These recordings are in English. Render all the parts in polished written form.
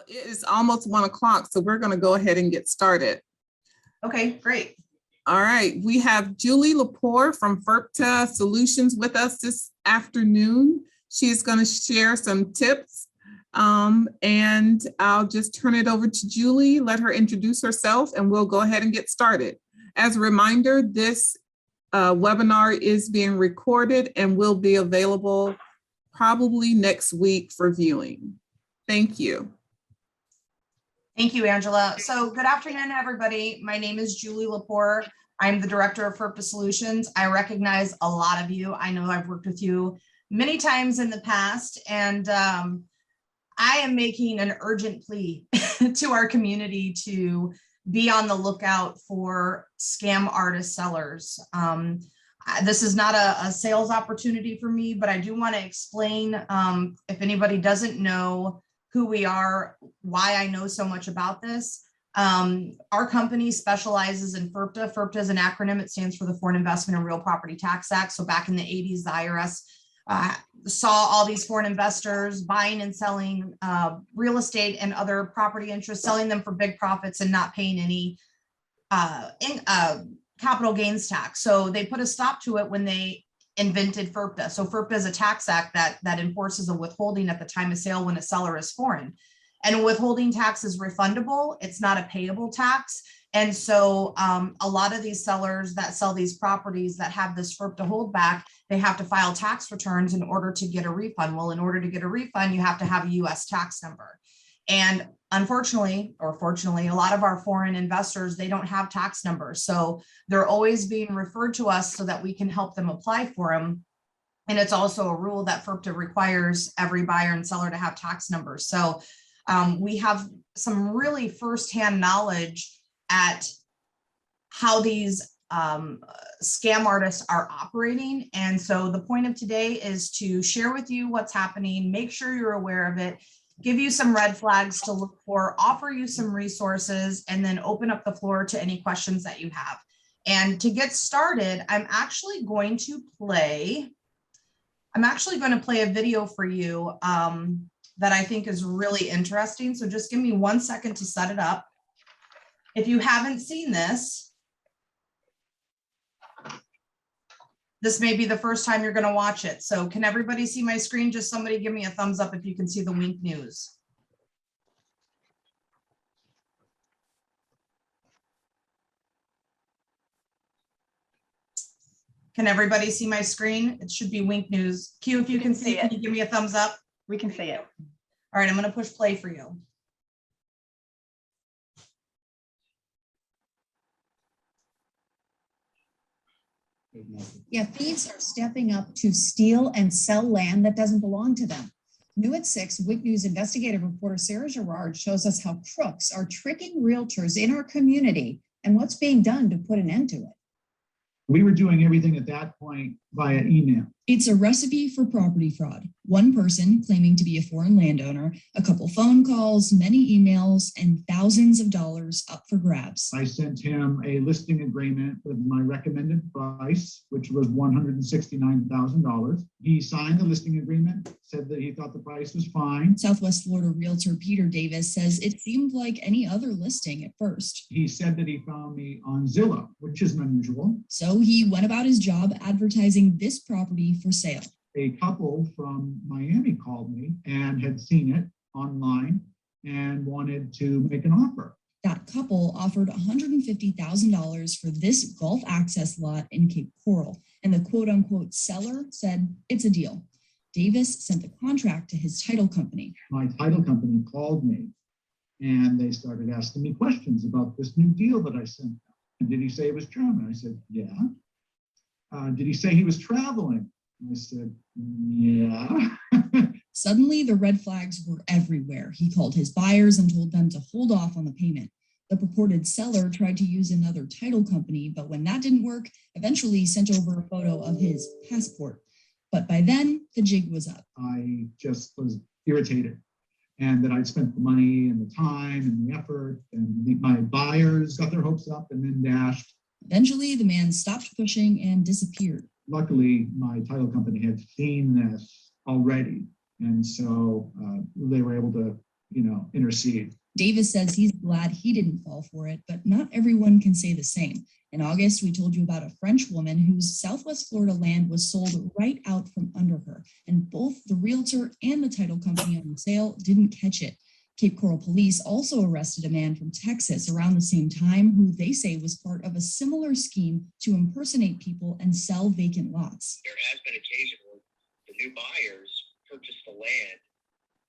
It is almost 1 o'clock, so we're going to go ahead and get started. Okay, great. All right, we have Julie Lepore from FERPTA Solutions with us this afternoon. She's going to share some tips, and I'll just turn it over to Julie, let her introduce herself, and we'll go ahead and get started. As a reminder, this webinar is being recorded and will be available probably next week for viewing. Thank you. Thank you, Angela. So good afternoon, everybody. My name is Julie Lepore. I'm the director of FERPTA Solutions. I recognize a lot of you. I know I've worked with you many times in the past, and I am making an urgent plea to our community to be on the lookout for scam artist sellers. This is not a sales opportunity for me, but I do want to explain, if anybody doesn't know who we are, why I know so much about this. Our company specializes in FERPTA. FERPTA is an acronym. It stands for the Foreign Investment and Real Property Tax Act. So back in the 80s, the IRS saw all these foreign investors buying and selling real estate and other property interests, selling them for big profits and not paying any capital gains tax. So they put a stop to it when they invented FERPTA. So FERPTA is a tax act that enforces a withholding at the time of sale when a seller is foreign. And withholding tax is refundable. It's not a payable tax. And so a lot of these sellers that sell these properties that have this FERPTA holdback, they have to file tax returns in order to get a refund. Well, in order to get a refund, you have to have a US tax number. And unfortunately, or fortunately, a lot of our foreign investors, they don't have tax numbers. So they're always being referred to us so that we can help them apply for them. And it's also a rule that FERPTA requires every buyer and seller to have tax numbers. So we have some really firsthand knowledge at how these scam artists are operating. And so the point of today is to share with you what's happening, make sure you're aware of it, give you some red flags to look for, offer you some resources, and then open up the floor to any questions that you have. And to get started, I'm actually going to play a video for you that I think is really interesting. So just give me 1 second to set it up. If you haven't seen this, this may be the first time you're going to watch it. So can everybody see my screen? Just somebody give me a thumbs up if you can see the wink news. Can everybody see my screen? It should be wink news. Q, if you can see, can you give me a thumbs up? We can see it. All right, I'm going to push play for you. Yeah, thieves are stepping up to steal and sell land that doesn't belong to them. New at 6, WIC News investigative reporter Sarah Girard shows us how crooks are tricking realtors in our community and what's being done to put an end to it. We were doing everything at that point via email. It's a recipe for property fraud. One person claiming to be a foreign landowner, a couple phone calls, many emails, and thousands of dollars up for grabs. I sent him a listing agreement with my recommended price, which was $169,000. He signed the listing agreement, said that he thought the price was fine. Southwest Florida realtor Peter Davis says it seemed like any other listing at first. He said that he found me on Zillow, which isn't unusual. So he went about his job advertising this property for sale. A couple from Miami called me and had seen it online and wanted to make an offer. That couple offered $150,000 for this golf access lot in Cape Coral, and the quote unquote seller said it's a deal. Davis sent the contract to his title company. My title company called me and they started asking me questions about this new deal that I sent them. And did he say it was German? I said, yeah. Did he say he was traveling? I said, yeah. Suddenly, the red flags were everywhere. He called his buyers and told them to hold off on the payment. The purported seller tried to use another title company, but when that didn't work, eventually sent over a photo of his passport. But by then, the jig was up. I just was irritated, and that I'd spent the money and the time and the effort, and my buyers got their hopes up and then dashed. Eventually, the man stopped pushing and disappeared. Luckily, my title company had seen this already, and so they were able to intercede. Davis says he's glad he didn't fall for it, but not everyone can say the same. In August, we told you about a French woman whose Southwest Florida land was sold right out from under her, and both the realtor and the title company on the sale didn't catch it. Cape Coral police also arrested a man from Texas around the same time who they say was part of a similar scheme to impersonate people and sell vacant lots. There has been occasion where the new buyers purchase the land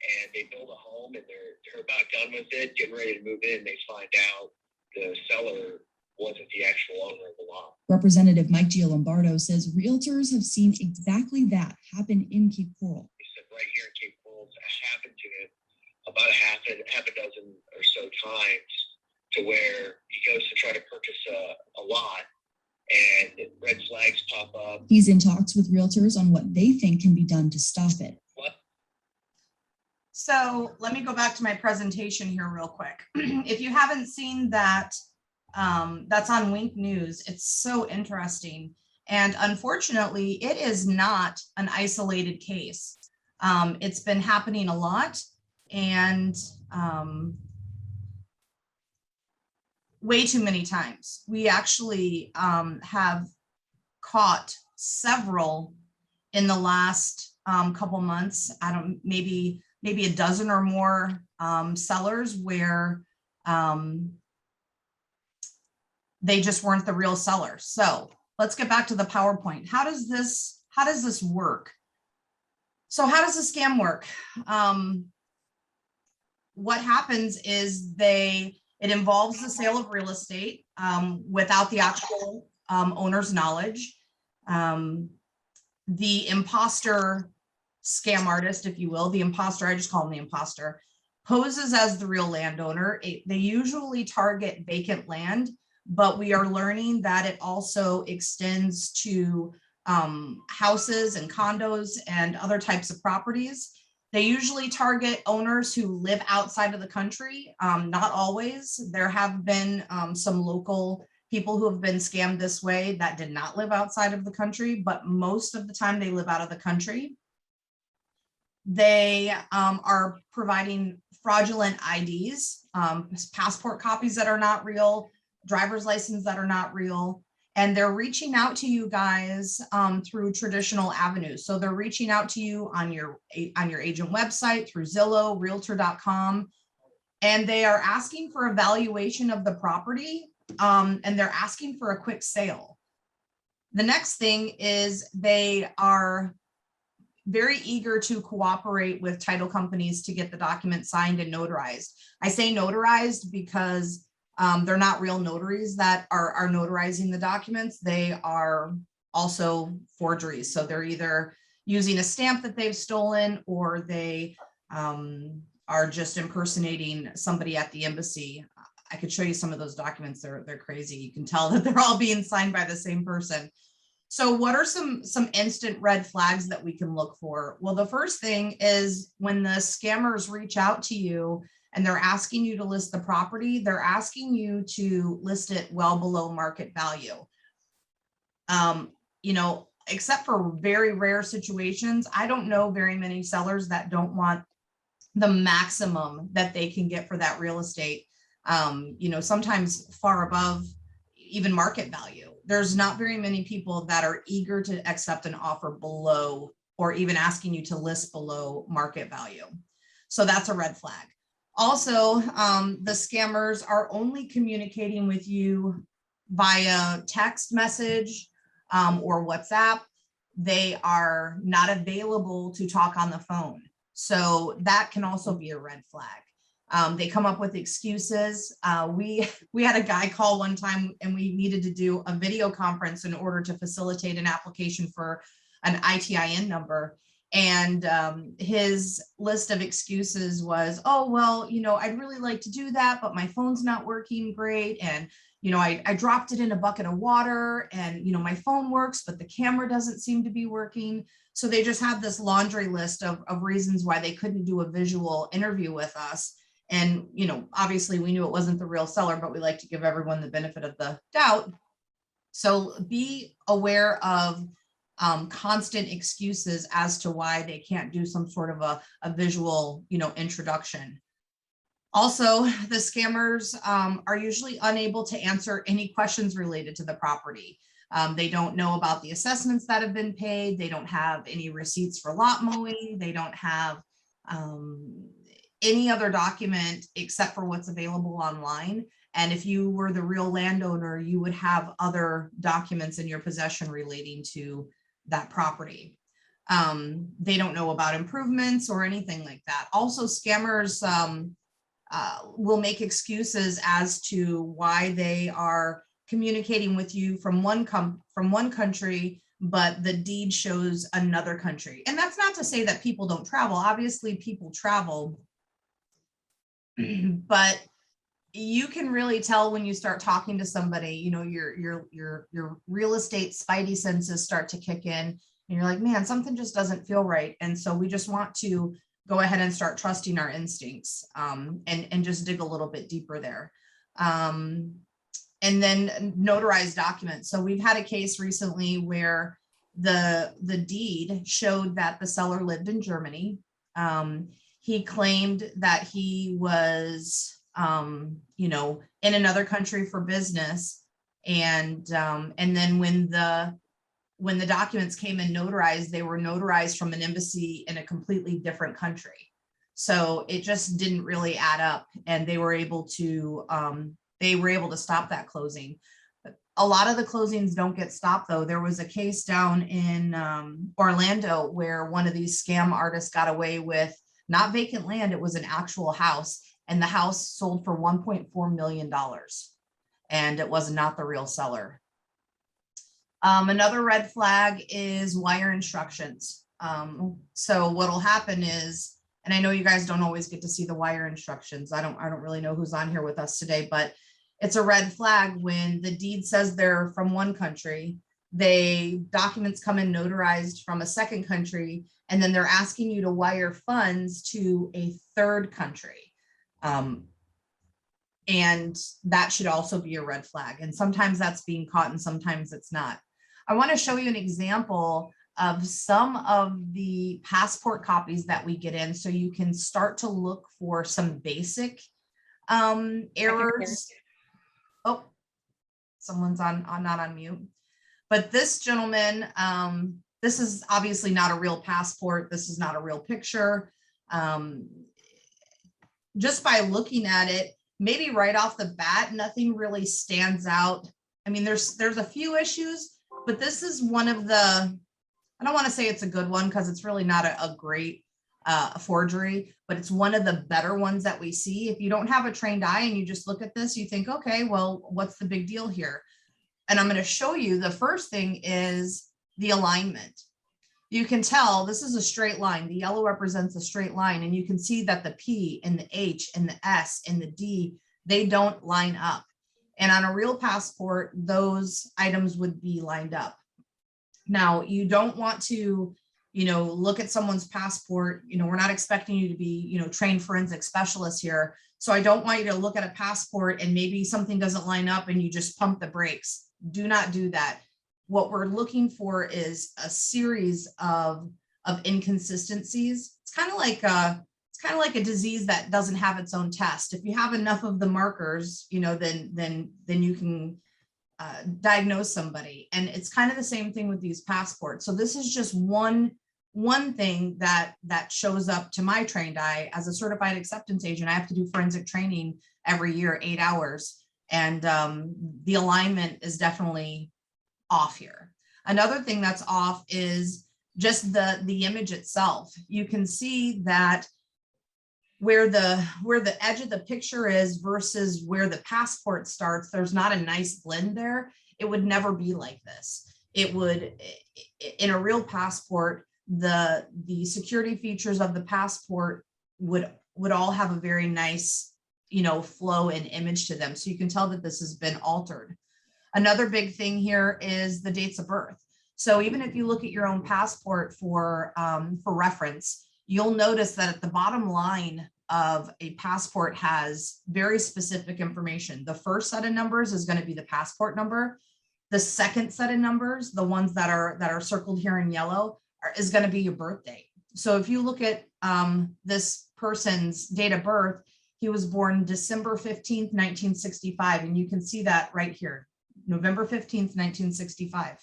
and they build a home and they're about done with it, getting ready to move in. They find out the seller wasn't the actual owner of the lot. Representative Mike Giolombardo says realtors have seen exactly that happen in Cape Coral. He said right here in Cape Coral, it happened to him about half a dozen or so times, to where he goes to try to purchase a lot and red flags pop up. He's in talks with realtors on what they think can be done to stop it. So let me go back to my presentation here real quick. If you haven't seen that, that's on Wink News. It's so interesting. And unfortunately, it is not an isolated case. It's been happening a lot, and way too many times. We actually have caught several in the last couple months. Maybe a dozen or more sellers where they just weren't the real seller. So let's get back to the PowerPoint. How does this work? So how does the scam work? What happens is it involves the sale of real estate without the actual owner's knowledge. The imposter scam artist, if you will, the imposter, I just call him the imposter, poses as the real landowner. They usually target vacant land, but we are learning that it also extends to houses and condos and other types of properties. They usually target owners who live outside of the country. Not always. There have been some local people who have been scammed this way that did not live outside of the country, but most of the time they live out of the country. They are providing fraudulent IDs, passport copies that are not real, driver's license that are not real, and they're reaching out to you guys through traditional avenues. So they're reaching out to you on your agent website, through Zillow, Realtor.com, and they are asking for a valuation of the property, and they're asking for a quick sale. The next thing is they are very eager to cooperate with title companies to get the document signed and notarized. I say notarized because they're not real notaries that are notarizing the documents. They are also forgeries. So they're either using a stamp that they've stolen, or they are just impersonating somebody at the embassy. I could show you some of those documents. They're crazy. You can tell that they're all being signed by the same person. So what are some instant red flags that we can look for? Well, the first thing is when the scammers reach out to you and they're asking you to list the property, they're asking you to list it well below market value. Except for very rare situations, I don't know very many sellers that don't want the maximum that they can get for that real estate. Sometimes far above even market value. There's not very many people that are eager to accept an offer below, or even asking you to list below market value. So that's a red flag. Also, the scammers are only communicating with you via text message or WhatsApp. They are not available to talk on the phone. So that can also be a red flag. They come up with excuses. We had a guy call one time and we needed to do a video conference in order to facilitate an application for an ITIN number. And his list of excuses was, oh, well, I'd really like to do that, but my phone's not working great. And, I dropped it in a bucket of water and, my phone works, but the camera doesn't seem to be working. So they just had this laundry list of reasons why they couldn't do a visual interview with us. And, obviously we knew it wasn't the real seller, but we like to give everyone the benefit of the doubt. So be aware of constant excuses as to why they can't do some sort of a visual, introduction. Also, the scammers are usually unable to answer any questions related to the property. They don't know about the assessments that have been paid. They don't have any receipts for lot mowing. They don't have any other document except for what's available online. And if you were the real landowner, you would have other documents in your possession relating to that property. They don't know about improvements or anything like that. Also, scammers will make excuses as to why they are communicating with you from one country, but the deed shows another country. And that's not to say that people don't travel. Obviously, people travel, but you can really tell when you start talking to somebody. You know, your real estate spidey senses start to kick in, and you're like, man, something just doesn't feel right. And so we just want to go ahead and start trusting our instincts, and just dig a little bit deeper there. And then notarized documents. So we've had a case recently where the deed showed that the seller lived in Germany. He claimed that he was, you know, in another country for business. And then when the documents came in notarized, they were notarized from an embassy in a completely different country. So it just didn't really add up, and they were able to stop that closing. But a lot of the closings don't get stopped though. There was a case down in Orlando where one of these scam artists got away with not vacant land, it was an actual house, and the house sold for $1.4 million, and it was not the real seller. Another red flag is wire instructions. So what'll happen is, and I know you guys don't always get to see the wire instructions. I don't really know who's on here with us today, but it's a red flag when the deed says they're from one country, documents come in notarized from a second country, and then they're asking you to wire funds to a third country. And that should also be a red flag. And sometimes that's being caught and sometimes it's not. I want to show you an example of some of the passport copies that we get in, so you can start to look for some basic errors. Oh, someone's not on mute. But this gentleman, this is obviously not a real passport. This is not a real picture. Just by looking at it, maybe right off the bat, nothing really stands out. I mean, there's a few issues, but this is one of the, I don't want to say it's a good one because it's really not a great forgery, but it's one of the better ones that we see. If you don't have a trained eye and you just look at this, you think, okay, well, what's the big deal here? And I'm going to show you, the first thing is the alignment. You can tell this is a straight line. The yellow represents a straight line, and you can see that the P and the H and the S and the D, they don't line up. And on a real passport, those items would be lined up. Now, you don't want to, look at someone's passport. We're not expecting you to be, trained forensic specialists here. So I don't want you to look at a passport and maybe something doesn't line up and you just pump the brakes. Do not do that. What we're looking for is a series of inconsistencies. It's kind of like a disease that doesn't have its own test. If you have enough of the markers, then you can diagnose somebody. And it's kind of the same thing with these passports. So this is just one thing that shows up to my trained eye. As a certified acceptance agent, I have to do forensic training every year, 8 hours. And the alignment is definitely off here. Another thing that's off is just the image itself. You can see that where the edge of the picture is versus where the passport starts, there's not a nice blend there. It would never be like this. It would, in a real passport, the security features of the passport would all have a very nice, flow and image to them. So you can tell that this has been altered. Another big thing here is the dates of birth. So even if you look at your own passport for reference, you'll notice that at the bottom line of a passport has very specific information. The first set of numbers is going to be the passport number. The second set of numbers, the ones that are circled here in yellow, is going to be your birth date. So if you look at this person's date of birth, He was born December 15th, 1965. And you can see that right here, November 15th, 1965.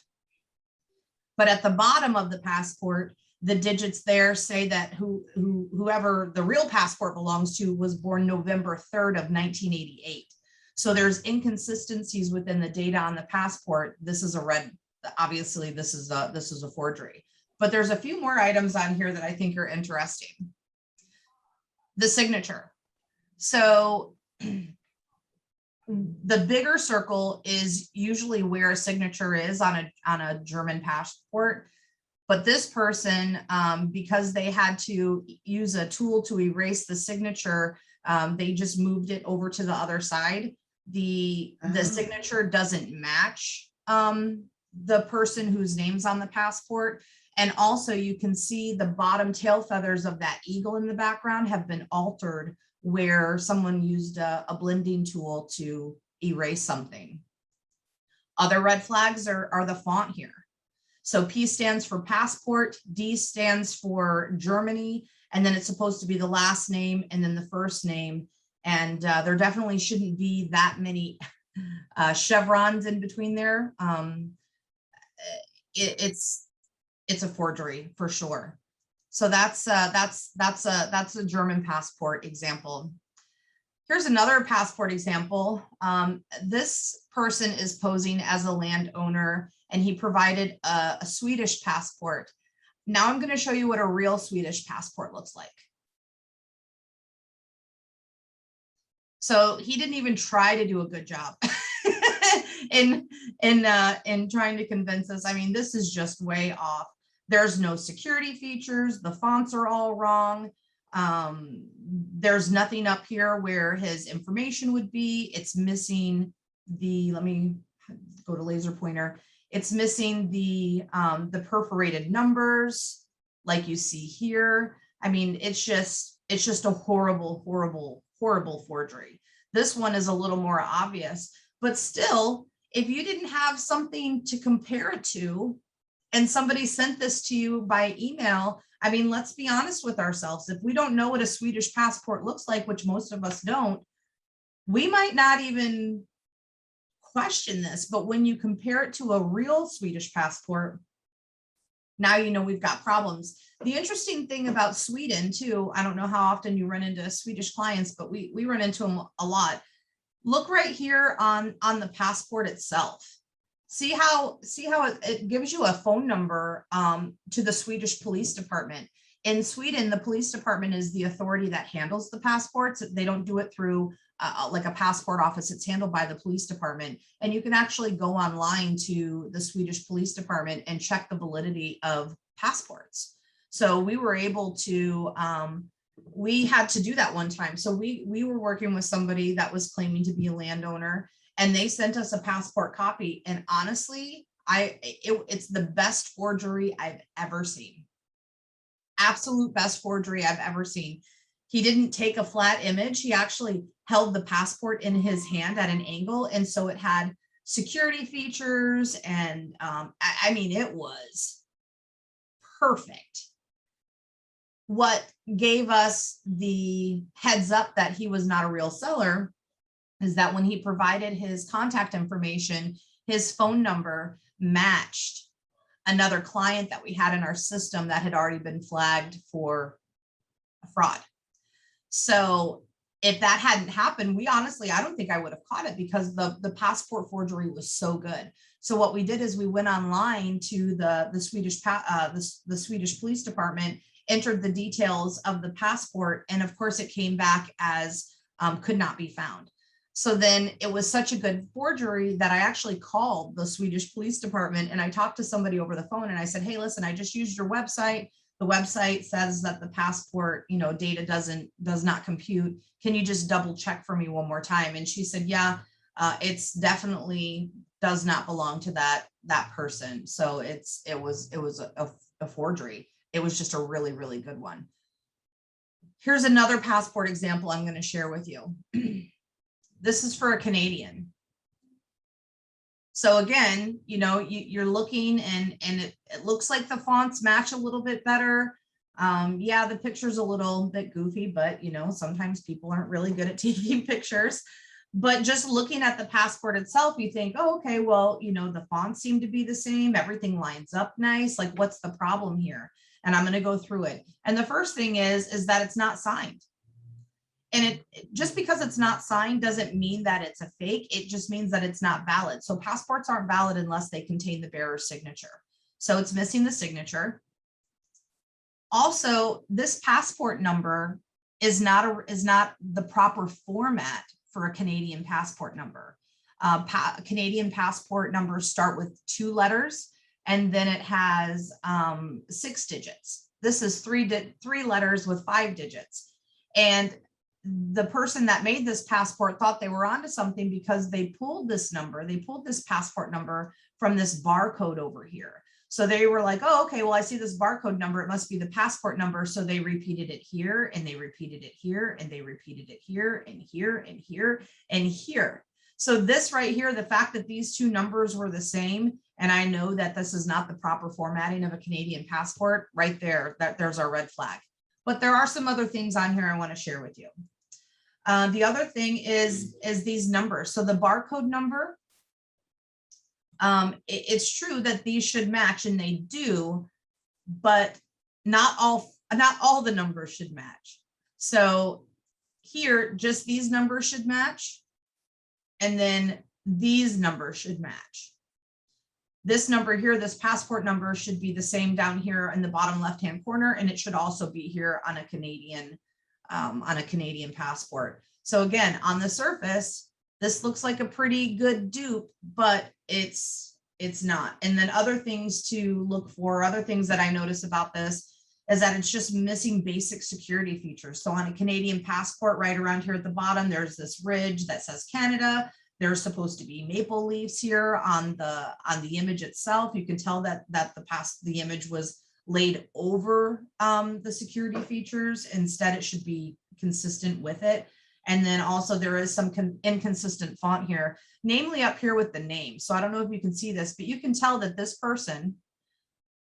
But at the bottom of the passport, the digits there say that whoever the real passport belongs to was born November 3rd of 1988. So there's inconsistencies within the data on the passport. This is a red, obviously this is a forgery. But there's a few more items on here that I think are interesting. The signature. So the bigger circle is usually where a signature is on a German passport. But this person, because they had to use a tool to erase the signature, they just moved it over to the other side. The signature doesn't match the person whose name's on the passport. And also you can see the bottom tail feathers of that eagle in the background have been altered where someone used a blending tool to erase something. Other red flags are the font here. So P stands for passport, D stands for Germany, and then it's supposed to be the last name and then the first name. And there definitely shouldn't be that many chevrons in between there. It's a forgery for sure. So that's a German passport example. Here's another passport example. This person is posing as a landowner and he provided a Swedish passport. Now I'm going to show you what a real Swedish passport looks like. So he didn't even try to do a good job in trying to convince us. I mean, this is just way off. There's no security features. The fonts are all wrong. There's nothing up here where his information would be. It's missing the, let me go to laser pointer. It's missing the perforated numbers like you see here. I mean, it's just a horrible, horrible, horrible forgery. This one is a little more obvious, but still, if you didn't have something to compare it to and somebody sent this to you by email, I mean, let's be honest with ourselves. If we don't know what a Swedish passport looks like, which most of us don't, we might not even question this. But when you compare it to a real Swedish passport, now you know we've got problems. The interesting thing about Sweden too, I don't know how often you run into Swedish clients, but we run into them a lot. Look right here on the passport itself. See how it gives you a phone number to the Swedish police department. In Sweden, the police department is the authority that handles the passports. They don't do it through like a passport office. It's handled by the police department. And you can actually go online to the Swedish police department and check the validity of passports. So we were able to, we had to do that one time. So we were working with somebody that was claiming to be a landowner, and they sent us a passport copy. And honestly, it's the best forgery I've ever seen. Absolute best forgery I've ever seen. He didn't take a flat image. He actually held the passport in his hand at an angle. And so it had security features. And I mean, it was perfect. What gave us the heads up that he was not a real seller is that when he provided his contact information, his phone number matched another client that we had in our system that had already been flagged for a fraud. So if that hadn't happened, I don't think I would have caught it because the passport forgery was so good. So what we did is we went online to the Swedish police department, entered the details of the passport, and of course it came back as could not be found. So then it was such a good forgery that I actually called the Swedish police department and I talked to somebody over the phone and I said, hey, listen, I just used your website. The website says that the passport, data does not compute. Can you just double check for me one more time? And she said, yeah, it's definitely does not belong to that person. So it was a forgery. It was just a really, really good one. Here's another passport example I'm going to share with you. This is for a Canadian. So again, you're looking and it looks like the fonts match a little bit better. Yeah, the picture's a little bit goofy, but you know, sometimes people aren't really good at taking pictures. But just looking at the passport itself, you think, oh, okay, well, you know, the fonts seem to be the same. Everything lines up nice. Like, what's the problem here? And I'm going to go through it. And the first thing is that it's not signed. And just because it's not signed doesn't mean that it's a fake. It just means that it's not valid. So passports aren't valid unless they contain the bearer's signature. So it's missing the signature. Also, this passport number is not the proper format for a Canadian passport number. Canadian passport numbers start with 2 letters, and then it has 6 digits. This is 3 letters with 5 digits. And the person that made this passport thought they were onto something because they pulled this passport number from this barcode over here. So they were like, oh, okay, well, I see this barcode number. It must be the passport number. So they repeated it here, and they repeated it here, and they repeated it here, and here, and here, and here. So this right here, the fact that these 2 numbers were the same, and I know that this is not the proper formatting of a Canadian passport, right there, there's our red flag. But there are some other things on here I want to share with you. The other thing is these numbers. So the barcode number, it's true that these should match, and they do, but not all the numbers should match. So here, just these numbers should match, and then these numbers should match. This number here, this passport number, should be the same down here in the bottom left-hand corner, and it should also be here on a Canadian passport. So again, on the surface, this looks like a pretty good dupe, but it's not. And then other things to look for, other things that I notice about this is that it's just missing basic security features. So on a Canadian passport, right around here at the bottom, there's this ridge that says Canada. There's supposed to be maple leaves here on the image itself. You can tell that the image was laid over the security features. Instead, it should be consistent with it. And then also there is some inconsistent font here, namely up here with the name. So I don't know if you can see this, but you can tell that this person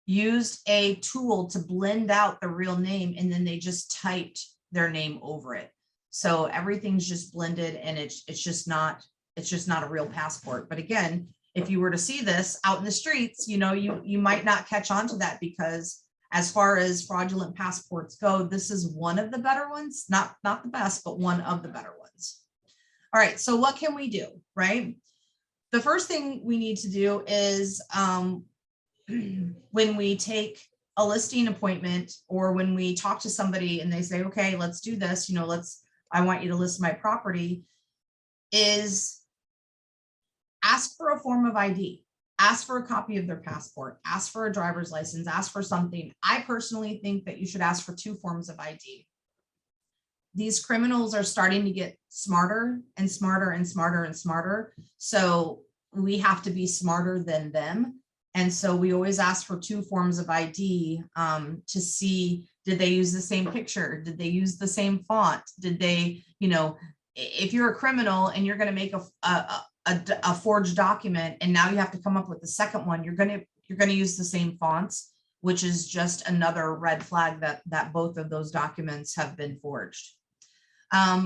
used a tool to blend out the real name, and then they just typed their name over it. So everything's just blended, and it's just not a real passport. But again, if you were to see this out in the streets, you know, you might not catch on to that, because as far as fraudulent passports go, this is one of the better ones, not the best, but one of the better ones. All right, so what can we do, right? The first thing we need to do is when we take a listing appointment, or when we talk to somebody and they say, okay, let's do this, you know, I want you to list my property, is ask for a form of ID. Ask for a copy of their passport, ask for a driver's license, ask for something. I personally think that you should ask for 2 forms of ID. These criminals are starting to get smarter and smarter and smarter and smarter. So we have to be smarter than them. And so we always ask for 2 forms of ID to see, did they use the same picture? Did they use the same font? Did they, you know, if you're a criminal and you're going to make a forged document, and now you have to come up with the second one, you're going to use the same fonts, which is just another red flag that both of those documents have been forged.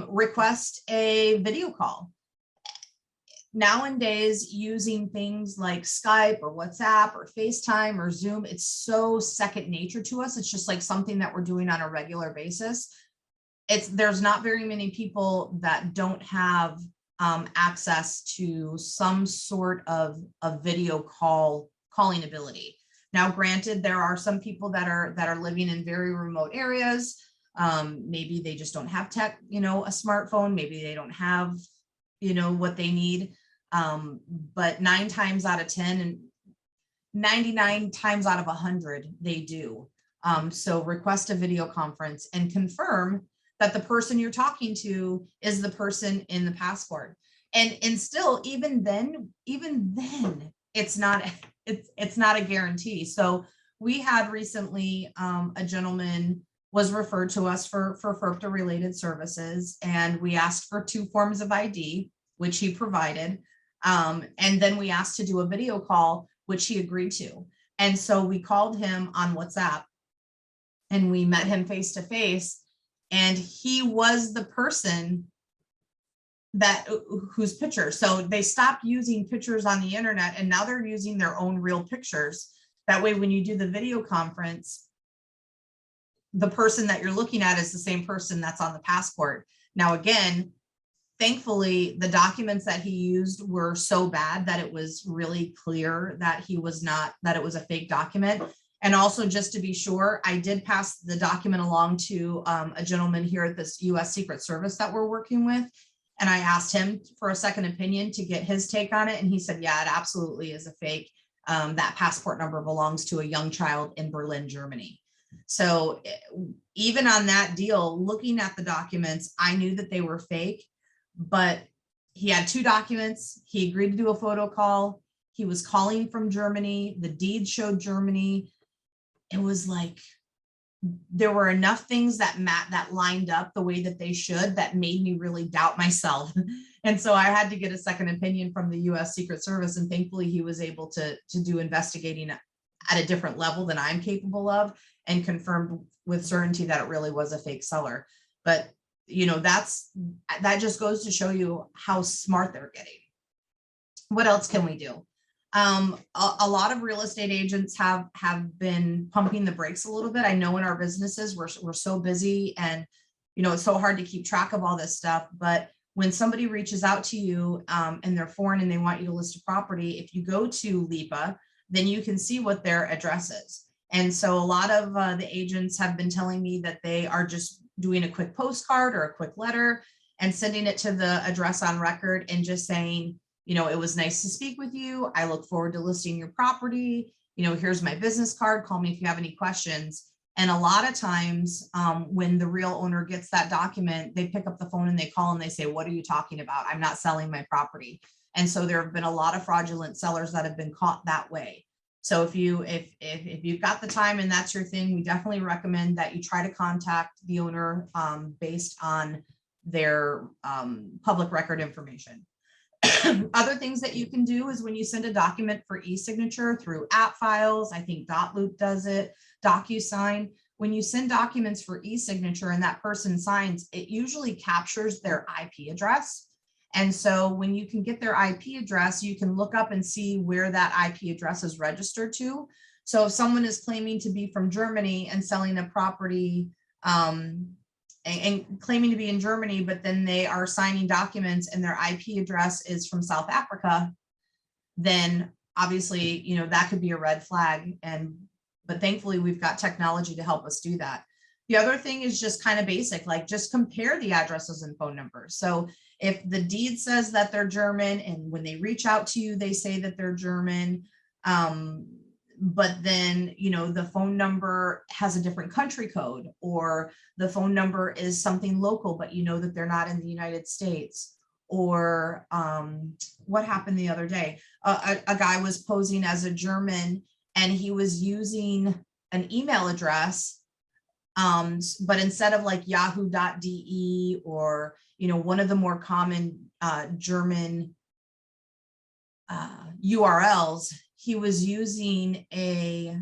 Request a video call. Nowadays, using things like Skype or WhatsApp or FaceTime or Zoom, it's so second nature to us. It's just like something that we're doing on a regular basis. There's not very many people that don't have access to some sort of a video calling ability. Now, granted, there are some people that are living in very remote areas. Maybe they just don't have tech, you know, a smartphone. Maybe they don't have, you know, what they need. But 9 times out of 10 and 99 times out of 100, they do. So request a video conference and confirm that the person you're talking to is the person in the passport. And still, even then, it's not a guarantee. So we had recently a gentleman was referred to us for FERPTA related services, and we asked for 2 forms of ID, which he provided. And then we asked to do a video call, which he agreed to. And so we called him on WhatsApp, and we met him face to face, and he was the person that whose picture. So they stopped using pictures on the internet, and now they're using their own real pictures. That way, when you do the video conference, the person that you're looking at is the same person that's on the passport. Now, again, thankfully, the documents that he used were so bad that it was really clear that he was not, that it was a fake document. And also, just to be sure, I did pass the document along to a gentleman here at this US Secret Service that we're working with. And I asked him for a second opinion to get his take on it. And he said, yeah, it absolutely is a fake. That passport number belongs to a young child in Berlin, Germany. So even on that deal, looking at the documents, I knew that they were fake, but he had two documents. He agreed to do a photo call. He was calling from Germany. The deed showed Germany. It was like, there were enough things that lined up the way that they should, that made me really doubt myself. And so I had to get a second opinion from the US Secret Service. And thankfully he was able to do investigating at a different level than I'm capable of, and confirmed with certainty that it really was a fake seller. But you know, that just goes to show you how smart they're getting. What else can we do? A lot of real estate agents have been pumping the brakes a little bit. I know in our businesses, we're so busy, and, you know, it's so hard to keep track of all this stuff. But when somebody reaches out to you and they're foreign and they want you to list a property, if you go to LIPA, then you can see what their address is. And so a lot of the agents have been telling me that they are just doing a quick postcard or a quick letter and sending it to the address on record and just saying, you know, it was nice to speak with you. I look forward to listing your property. You know, here's my business card. Call me if you have any questions. And a lot of times when the real owner gets that document, they pick up the phone and they call and they say, what are you talking about? I'm not selling my property. And so there have been a lot of fraudulent sellers that have been caught that way. So if you've got the time and that's your thing, we definitely recommend that you try to contact the owner based on their public record information. Other things that you can do is when you send a document for e-signature through app files, I think Dotloop does it, DocuSign. When you send documents for e-signature and that person signs, it usually captures their IP address. And so when you can get their IP address, you can look up and see where that IP address is registered to. So if someone is claiming to be from Germany and selling a property and claiming to be in Germany, but then they are signing documents and their IP address is from South Africa, then obviously, you know, that could be a red flag. But thankfully we've got technology to help us do that. The other thing is just kind of basic, like just compare the addresses and phone numbers. So if the deed says that they're German and when they reach out to you, they say that they're German, but then, you know, the phone number has a different country code, or the phone number is something local, but you know that they're not in the United States. Or what happened the other day? A guy was posing as a German and he was using an email address, but instead of like yahoo.de or, you know, one of the more common German URLs, he was using a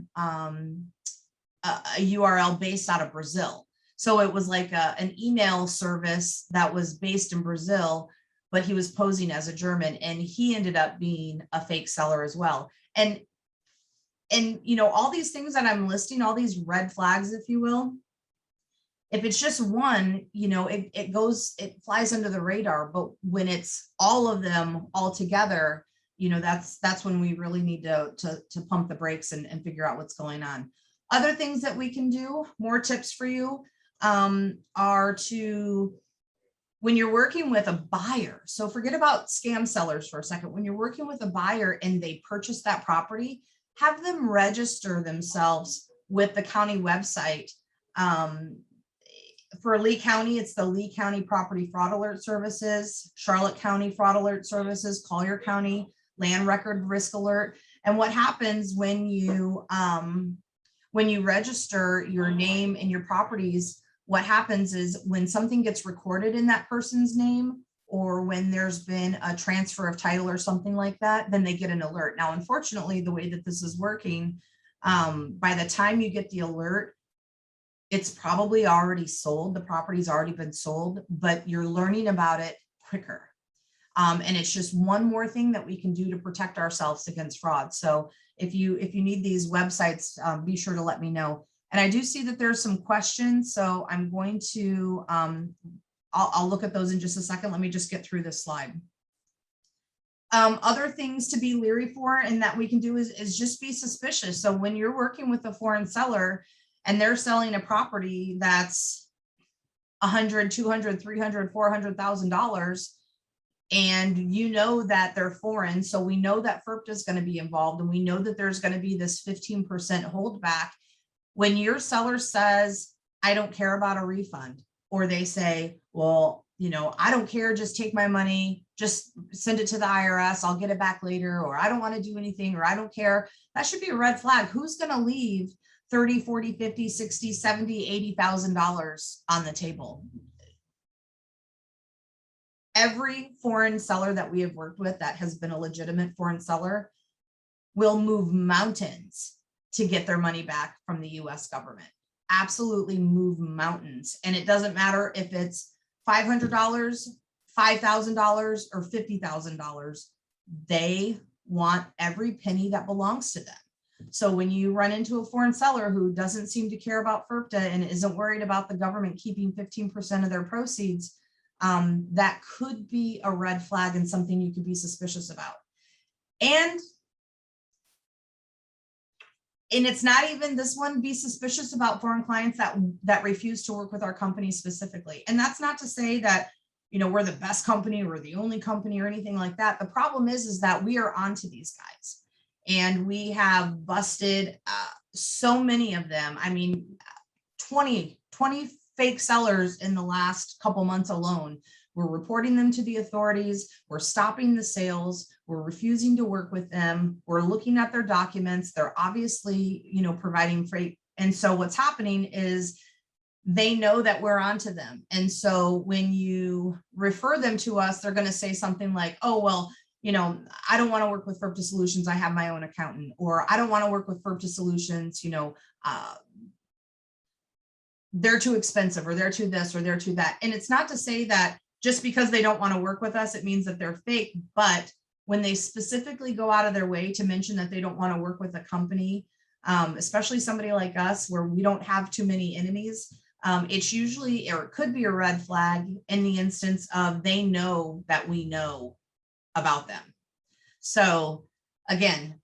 URL based out of Brazil. So it was like an email service that was based in Brazil, but he was posing as a German, and he ended up being a fake seller as well. And you know, all these things that I'm listing, all these red flags, if you will, if it's just one, you know, it flies under the radar. But when it's all of them all together, you know, that's when we really need to pump the brakes and figure out what's going on. Other things that we can do, more tips for you, are to, when you're working with a buyer, so forget about scam sellers for a second. When you're working with a buyer and they purchase that property, have them register themselves with the county website. For Lee County, it's the Lee County Property Fraud Alert Services, Charlotte County Fraud Alert Services, Collier County Land Record Risk Alert. And what happens when you register your name and your properties, what happens is when something gets recorded in that person's name, or when there's been a transfer of title or something like that, then they get an alert. Now, unfortunately, the way that this is working, by the time you get the alert, it's probably already sold. The property's already been sold, but you're learning about it quicker. And it's just one more thing that we can do to protect ourselves against fraud. So if you need these websites, be sure to let me know. And I do see that there's some questions, so I'm going to, I'll look at those in just a second. Let me just get through this slide. Other things to be leery for and that we can do is just be suspicious. So when you're working with a foreign seller and they're selling a property that's $100, $200, $300, $400,000, and you know that they're foreign, so we know that FERPTA is going to be involved, and we know that there's going to be this 15% holdback. When your seller says, I don't care about a refund, or they say, well, you know, I don't care, just take my money, just send it to the IRS, I'll get it back later, or I don't want to do anything, or I don't care, that should be a red flag. Who's going to leave 30, 40, 50, 60, 70, $80,000 on the table? Every foreign seller that we have worked with that has been a legitimate foreign seller will move mountains to get their money back from the US government. Absolutely move mountains. And it doesn't matter if it's $500, $5,000, or $50,000. They want every penny that belongs to them. So when you run into a foreign seller who doesn't seem to care about FERPTA and isn't worried about the government keeping 15% of their proceeds, that could be a red flag and something you could be suspicious about. And it's not even this one, be suspicious about foreign clients that refuse to work with our company specifically. And that's not to say that, you know, we're the best company, we're the only company or anything like that. The problem is that we are onto these guys and we have busted so many of them. I mean, 20 fake sellers in the last couple months alone. We're reporting them to the authorities. We're stopping the sales. We're refusing to work with them. We're looking at their documents. They're obviously, you know, providing freight. And so what's happening is they know that we're onto them. And so when you refer them to us, they're going to say something like, oh, well, you know, I don't want to work with FERPTA Solutions. I have my own accountant, or I don't want to work with FERPTA Solutions. You know, they're too expensive, or they're too this, or they're too that. And it's not to say that just because they don't want to work with us, it means that they're fake. But when they specifically go out of their way to mention that they don't want to work with a company, especially somebody like us, where we don't have too many enemies, it's usually, or it could be a red flag in the instance of they know that we know about them. So again,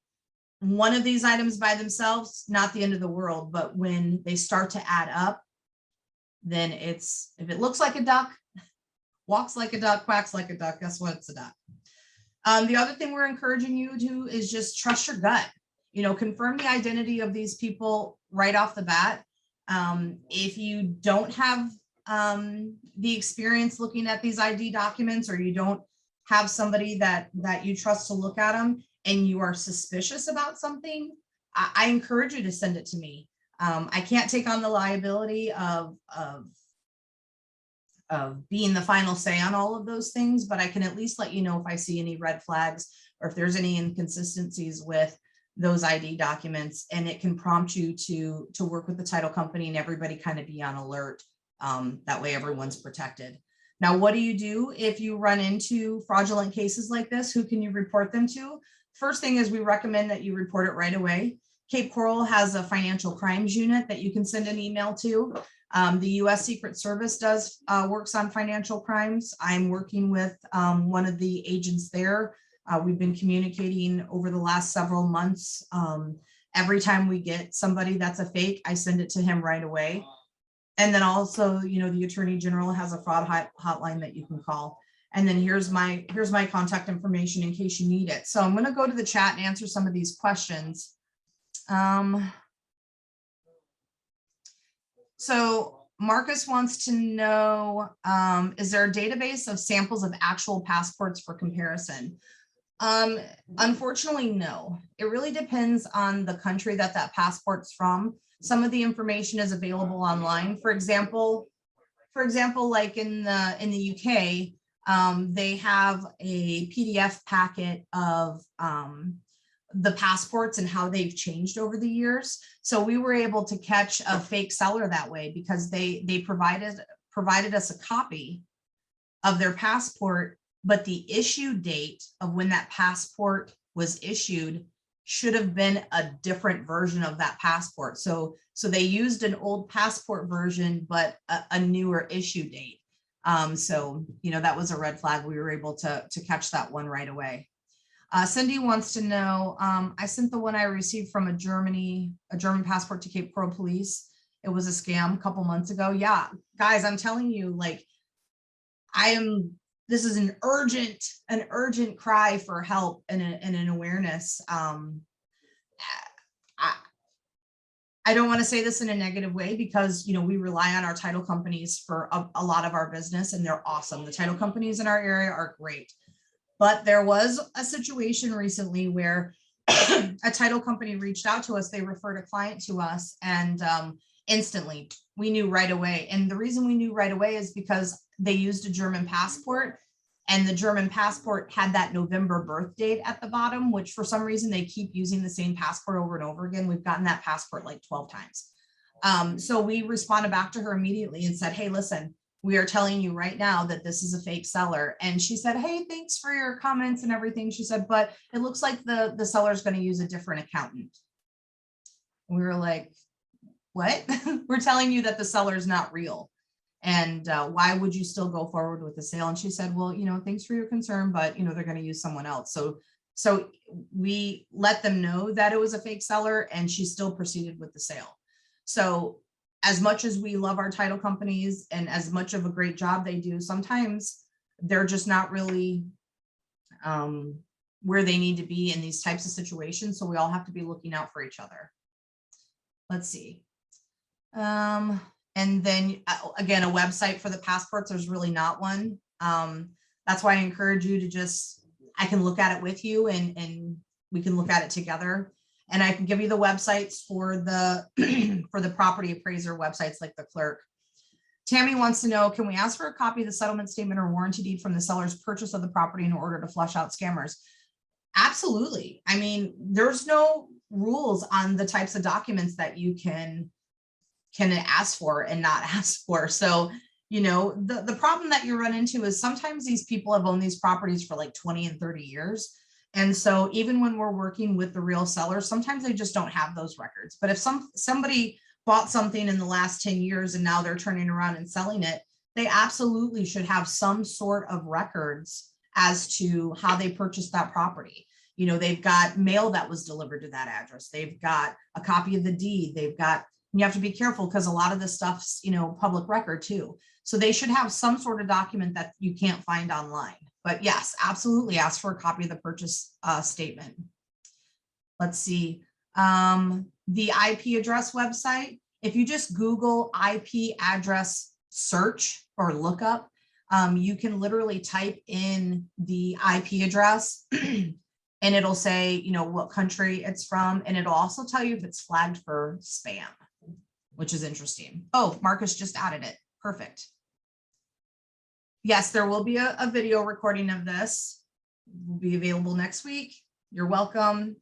one of these items by themselves, not the end of the world, but when they start to add up, then it's, if it looks like a duck, walks like a duck, quacks like a duck, guess what? It's a duck. The other thing we're encouraging you to is just trust your gut. You know, confirm the identity of these people right off the bat. If you don't have the experience looking at these ID documents, or you don't have somebody that you trust to look at them, and you are suspicious about something, I encourage you to send it to me. I can't take on the liability of being the final say on all of those things, but I can at least let you know if I see any red flags or if there's any inconsistencies with those ID documents, and it can prompt you to work with the title company and everybody kind of be on alert. That way everyone's protected. Now, what do you do if you run into fraudulent cases like this? Who can you report them to? First thing is we recommend that you report it right away. Cape Coral has a financial crimes unit that you can send an email to. The U.S. Secret Service does works on financial crimes. I'm working with one of the agents there. We've been communicating over the last several months. Every time we get somebody that's a fake, I send it to him right away. And then also, you know, the Attorney General has a fraud hotline that you can call. And then here's my contact information in case you need it. So I'm going to go to the chat and answer some of these questions. So Marcus wants to know, is there a database of samples of actual passports for comparison? Unfortunately, no. It really depends on the country that passport's from. Some of the information is available online. For example, like in the UK, they have a PDF packet of the passports and how they've changed over the years. So we were able to catch a fake seller that way because they provided us a copy of their passport, but the issue date of when that passport was issued should have been a different version of that passport. So they used an old passport version, but a newer issue date. So, you know, that was a red flag. We were able to catch that one right away. Cindy wants to know, I sent the one I received from a German passport to Cape Coral Police. It was a scam a couple months ago. Yeah, guys, I'm telling you, like, this is an urgent cry for help and an awareness. I don't want to say this in a negative way because, you know, we rely on our title companies for a lot of our business and they're awesome. The title companies in our area are great. But there was a situation recently where a title company reached out to us. They referred a client to us and instantly we knew right away. And the reason we knew right away is because they used a German passport and the German passport had that November birth date at the bottom, which for some reason they keep using the same passport over and over again. We've gotten that passport like 12 times. So we responded back to her immediately and said, hey, listen, we are telling you right now that this is a fake seller. And she said, hey, thanks for your comments and everything. She said, but it looks like the seller is going to use a different accountant. We were like, what? We're telling you that the seller is not real. And why would you still go forward with the sale? And she said, well, you know, thanks for your concern, but, you know, they're going to use someone else. So we let them know that it was a fake seller and she still proceeded with the sale. So as much as we love our title companies and as much of a great job they do, sometimes they're just not really where they need to be in these types of situations. So we all have to be looking out for each other. Let's see. And then again, a website for the passports, there's really not one. That's why I encourage you to I can look at it with you and we can look at it together. And I can give you the websites for the property appraiser websites like the clerk. Tammy wants to know, can we ask for a copy of the settlement statement or warranty deed from the seller's purchase of the property in order to flush out scammers? Absolutely. I mean, there's no rules on the types of documents that you can ask for and not ask for. So, you know, the problem that you run into is sometimes these people have owned these properties for like 20 and 30 years. And so even when we're working with the real sellers, sometimes they just don't have those records. But if somebody bought something in the last 10 years and now they're turning around and selling it, they absolutely should have some sort of records as to how they purchased that property. You know, they've got mail that was delivered to that address. They've got a copy of the deed. You have to be careful because a lot of this stuff's, you know, public record too. So they should have some sort of document that you can't find online. But yes, absolutely ask for a copy of the purchase statement. Let's see. The IP address website, if you just Google IP address search or lookup, you can literally type in the IP address and it'll say, you know, what country it's from. And it'll also tell you if it's flagged for spam, which is interesting. Oh, Marcus just added it. Perfect. Yes, there will be a video recording of this. Will be available next week. You're welcome.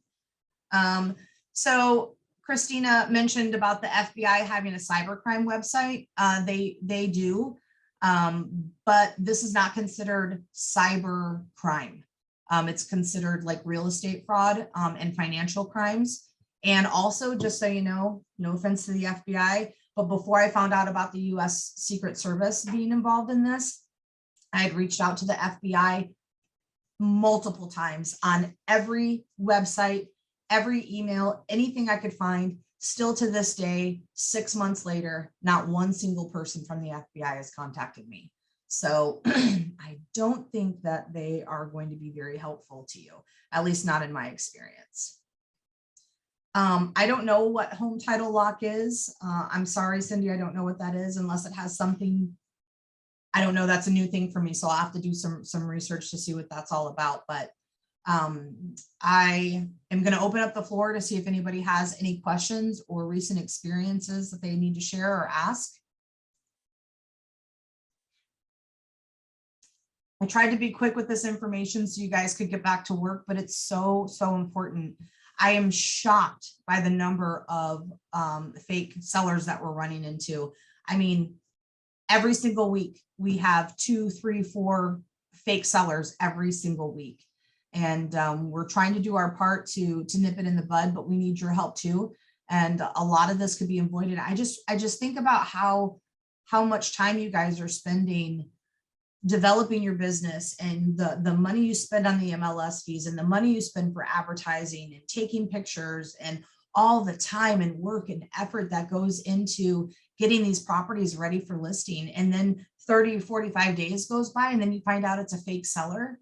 So Christina mentioned about the FBI having a cybercrime website. They do, but this is not considered cyber crime. It's considered like real estate fraud and financial crimes. And also, just so you know, no offense to the FBI, but before I found out about the US Secret Service being involved in this, I had reached out to the FBI multiple times on every website, every email, anything I could find. Still to this day, 6 months later, not one single person from the FBI has contacted me. So I don't think that they are going to be very helpful to you, at least not in my experience. I don't know what home title lock is. I'm sorry, Cindy, I don't know what that is unless it has something. I don't know. That's a new thing for me. So I'll have to do some research to see what that's all about. But I am going to open up the floor to see if anybody has any questions or recent experiences that they need to share or ask. I tried to be quick with this information so you guys could get back to work, but it's so important. I am shocked by the number of fake sellers that we're running into. I mean, every single week we have 2, 3, 4 fake sellers every single week. And we're trying to do our part to nip it in the bud, but we need your help too. And a lot of this could be avoided. I just think about how much time you guys are spending developing your business, and the money you spend on the MLS fees, and the money you spend for advertising and taking pictures, and all the time and work and effort that goes into getting these properties ready for listing. And then 30 or 45 days goes by and then you find out it's a fake seller.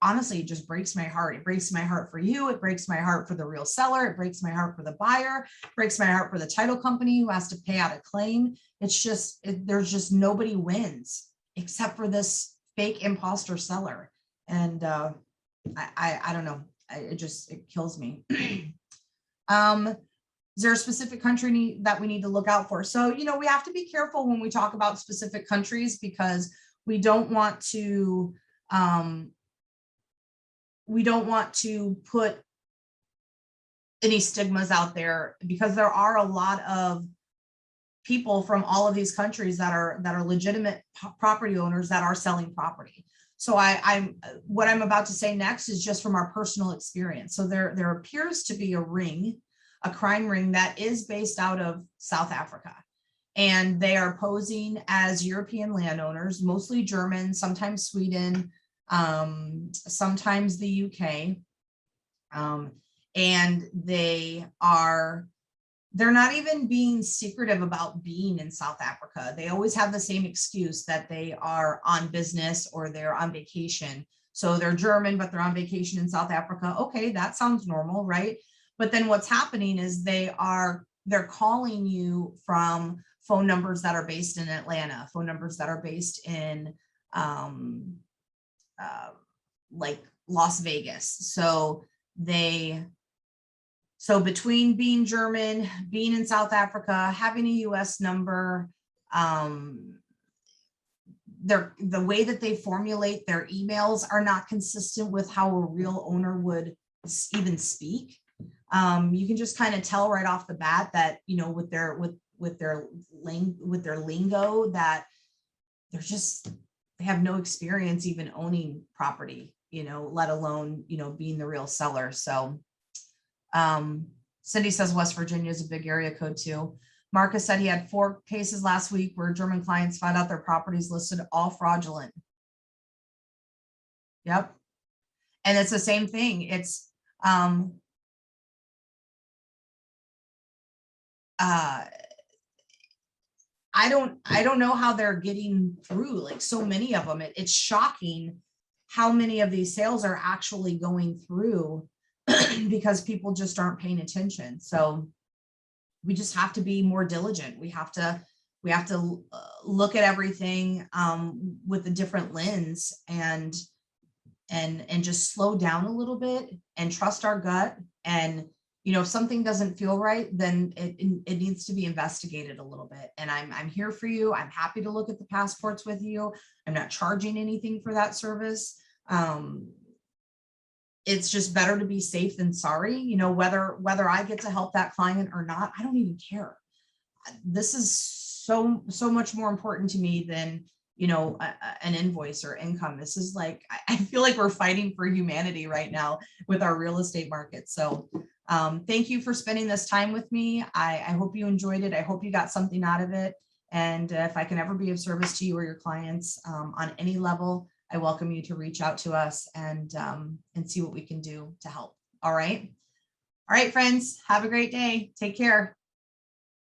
Honestly, it just breaks my heart. It breaks my heart for you. It breaks my heart for the real seller. It breaks my heart for the buyer. It breaks my heart for the title company who has to pay out a claim. It's just, there's just nobody wins except for this fake imposter seller. And I don't know. It kills me. Is there a specific country that we need to look out for? So, you know, we have to be careful when we talk about specific countries, because we don't want to put any stigmas out there, because there are a lot of people from all of these countries that are legitimate property owners that are selling property. So what I'm about to say next is just from our personal experience. So there appears to be a crime ring that is based out of South Africa, and they are posing as European landowners, mostly German, sometimes Sweden, sometimes the UK. And they're not even being secretive about being in South Africa. They always have the same excuse that they are on business or they're on vacation. So they're German, but they're on vacation in South Africa. Okay, that sounds normal, right? But then what's happening is they're calling you from phone numbers that are based in Atlanta, phone numbers that are based in like Las Vegas. So between being German, being in South Africa, having a US number, the way that they formulate their emails are not consistent with how a real owner would even speak. You can just kind of tell right off the bat that, you know, with their lingo, that they have no experience even owning property, you know, let alone, you know, being the real seller. So Cindy says West Virginia is a big area code too. Marcus said he had 4 cases last week where German clients found out their properties listed all fraudulent. Yep. And it's the same thing. It's I don't know how they're getting through, like so many of them. It's shocking how many of these sales are actually going through because people just aren't paying attention. So we just have to be more diligent. We have to look at everything with a different lens, and just slow down a little bit and trust our gut. And you know, if something doesn't feel right, then it needs to be investigated a little bit. And I'm here for you. I'm happy to look at the passports with you. I'm not charging anything for that service. It's just better to be safe than sorry. You know, whether I get to help that client or not, I don't even care. This is so much more important to me than, you know, an invoice or income. This is like, I feel like we're fighting for humanity right now with our real estate market. So thank you for spending this time with me. I hope you enjoyed it. I hope you got something out of it. And if I can ever be of service to you or your clients on any level, I welcome you to reach out to us and see what we can do to help. All right. All right, friends, have a great day. Take care.